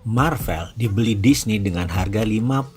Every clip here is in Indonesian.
Marvel dibeli Disney dengan harga 55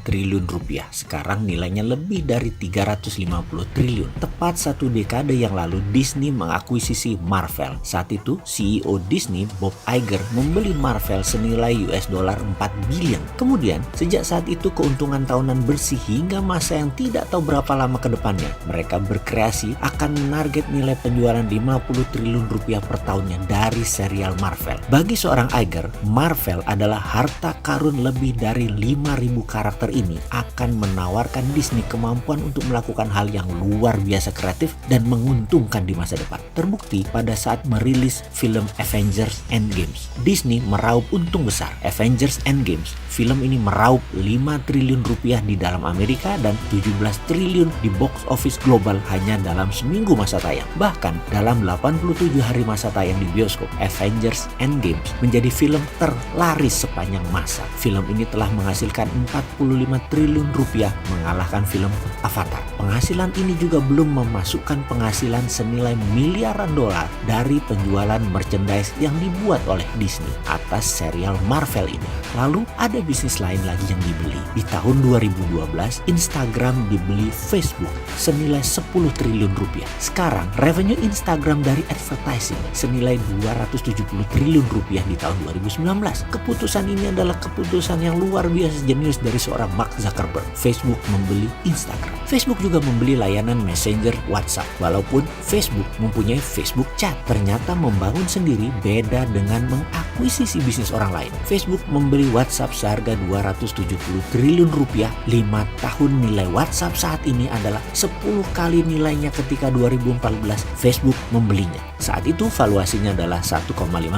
triliun rupiah. Sekarang nilainya lebih dari 350 triliun. Tepat satu dekade yang lalu Disney mengakuisisi Marvel. Saat itu CEO Disney Bob Iger membeli Marvel senilai US dollar 4 billion. Kemudian sejak saat itu keuntungan tahunan bersih hingga masa yang tidak tahu berapa lama ke depannya. Mereka berkreasi akan menarget nilai penjualan 50 triliun rupiah per tahunnya dari serial Marvel. Bagi seorang Iger, Marvel adalah harta karun. Lebih dari 5.000 karakter ini akan menawarkan Disney kemampuan untuk melakukan hal yang luar biasa kreatif dan menguntungkan di masa depan. Terbukti pada saat merilis film Avengers Endgame, Disney meraup untung besar. Avengers Endgame, film ini meraup 5 triliun rupiah di dalam Amerika dan 17 triliun di box office global hanya dalam seminggu masa tayang. Bahkan dalam 87 hari masa tayang di bioskop, Avengers Endgame menjadi film terlaris sepanjang masa. Film ini telah menghasilkan 45 triliun rupiah mengalahkan film Avatar. Penghasilan ini juga belum memasukkan penghasilan senilai miliaran dolar dari penjualan merchandise yang dibuat oleh Disney atas serial Marvel ini. Lalu ada bisnis lain lagi yang dibeli. Di tahun 2012, Instagram dibeli Facebook senilai 10 triliun rupiah. Sekarang revenue Instagram dari advertising senilai 270 triliun rupiah di tahun 2019. Keputusan ini adalah keputusan yang luar biasa jenius dari seorang Mark Zuckerberg. Facebook membeli Instagram. Facebook juga membeli layanan Messenger WhatsApp. Walaupun Facebook mempunyai Facebook Chat, ternyata membangun sendiri beda dengan mengakuisisi bisnis orang lain. Facebook membeli WhatsApp seharga 270 triliun rupiah. 5 tahun nilai WhatsApp saat ini adalah 10 kali nilainya ketika 2014 Facebook membelinya. Saat itu valuasinya adalah 1,5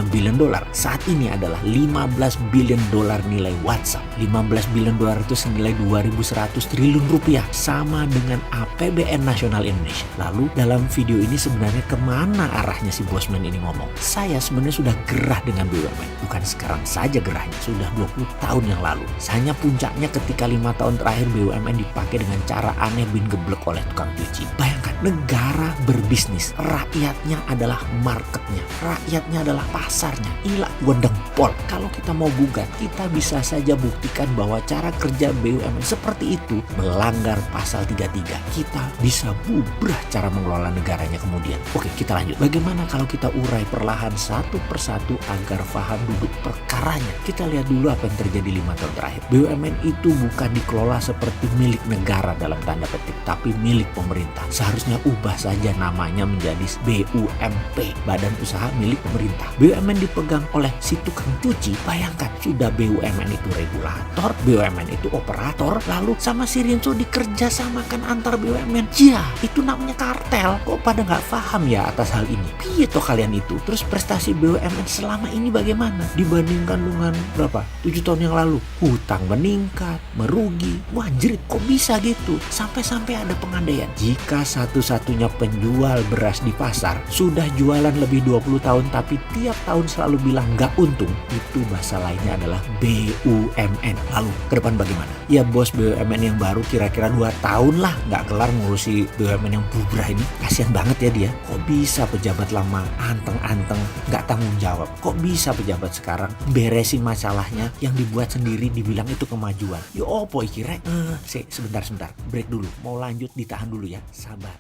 billion dolar. Saat ini adalah 15 billion dolar nilai WhatsApp. 15 billion dolar itu senilai 2.100 triliun rupiah, sama dengan APBN nasional Indonesia. Lalu dalam video ini sebenarnya kemana arahnya si Bosman ini ngomong? Saya sebenarnya sudah gerah dengan BUMN. Bukan sekarang saja gerahnya, sudah 20 tahun yang lalu. Hanya puncaknya ketika 5 tahun terakhir BUMN dipakai dengan cara aneh bin geblek oleh tukang cuci. Bayangkan, negara berbisnis, rakyatnya adalah marketnya, rakyatnya adalah pasarnya. Inilah dempol. Kalau kita mau gugat, kita bisa saja buktikan bahwa cara kerja BUMN seperti itu melanggar pasal 33. Kita bisa bubrah cara mengelola negaranya kemudian. Oke, kita lanjut. Bagaimana kalau kita urai perlahan satu persatu agar paham duduk perkaranya? Kita lihat dulu apa yang terjadi 5 tahun terakhir. BUMN itu bukan dikelola seperti milik negara dalam tanda petik, tapi milik pemerintah. Seharusnya ubah saja namanya menjadi BUMP, Badan Usaha Milik Pemerintah. BUMN dipegang oleh si tukang cuci. Bayangkan, sudah BUMN itu regulator, BUMN itu operator, lalu sama si Rinso dikerjasamakan antar BUMN. Ya, itu namanya kartel. Kok pada nggak paham ya atas hal ini? Piye toh kalian itu? Terus prestasi BUMN selama ini bagaimana? Dibandingkan dengan berapa? 7 tahun yang lalu. Hutang meningkat, merugi. Wah, jerit, kok bisa gitu? Sampai-sampai ada pengandaian. Jika satu-satunya penjual beras di pasar sudah jualan lebih 20 tahun tapi tiap tahun selalu bilang nggak untung, itu bahasa lainnya adalah BUMN. Lalu ke depan bagaimana? Ya bos BUMN yang baru kira-kira 2 tahun lah nggak kelar ngurusi BUMN yang bubrah ini. Kasian banget ya dia. Kok bisa pejabat lama anteng-anteng nggak tanggung jawab? Kok bisa pejabat sekarang beresin masalahnya yang dibuat sendiri dibilang itu kemajuan? Yo opo iki rek? Sebentar break dulu. Mau lanjut ditahan dulu ya. Sabar.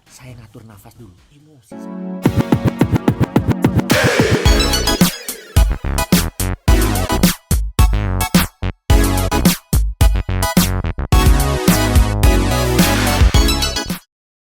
Saya ngatur nafas dulu. Emosi.